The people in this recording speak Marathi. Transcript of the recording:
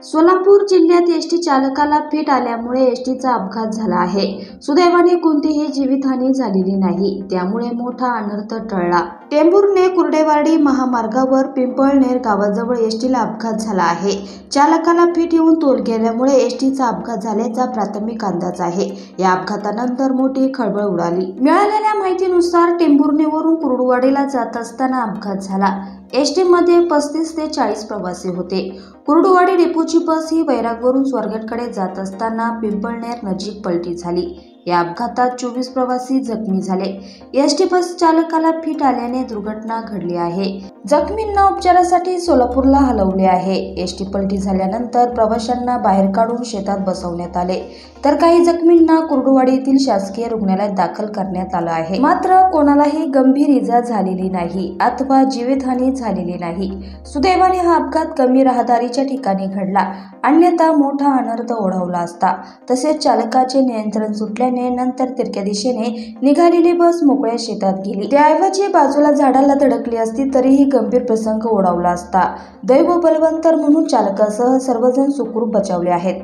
सोलापूर जिल्ह्यात एसटी चालकाला फिट आल्यामुळे एसटीचा अपघात झाला आहे। सुदैवाने कोणतीही जीवितहानी झालेली नाही, त्यामुळे मोठा अनर्थ टळला। टेंभुर्णे कुर्डेवाडी महामार्गावर पिंपळनेर गावाजवळ एसटीला अपघात झाला आहे। चालकाला फिट येऊन तोल गेल्यामुळे एसटीचा अपघात झाल्याचा प्राथमिक अंदाज आहे। या अपघातानंतर मोठी खळबळ उडाली। मिळालेल्या माहितीनुसार टेंभुर्णेवरून कुर्डुवाडीला जात असताना अपघात झाला। एसटी मध्ये 35 ते 40 प्रवासी होते। कुर्डुवाडी डेपोची बस ही वैरागवरून स्वारगेटकडे जात असताना पिंपळनेर नजीक पलटी झाली। या अपघातात 24 प्रवासी जखमी झाले। एसटी बस चालकाला फिट आल्याने दुर्घटना घडली आहे। जखमींना उपचारासाठी सोलापूरला हलवले आहे। एसटी पलटी झाल्यानंतर प्रवाशांना बाहेर काढून शेतात बसवण्यात आले, तर काही जखमींना कुर्डुवाडी येथील शासकीय रुग्णालयात दाखल करण्यात आलं आहे। मात्र कोणालाही गंभीर इजा झालेली नाही अथवा जीवितहानी झालेली नाही। सुदैवाने हा अपघात कमी रहदारीच्या ठिकाणी घडला, अन्यथा मोठा अनर्थ ओढवला असता। तसेच चालकाचे नियंत्रण सुटल्याने नंतर तिरक्या दिशेने निघालेली बस मोकळ्या शेतात गेली, त्याऐवजी बाजूला झाडाला धडकली असती तरीही गंभीर प्रसंग ओढवला असता। दैव बलवंतर म्हणून चालकासह सर्वजण सुखरूप बचावले आहेत।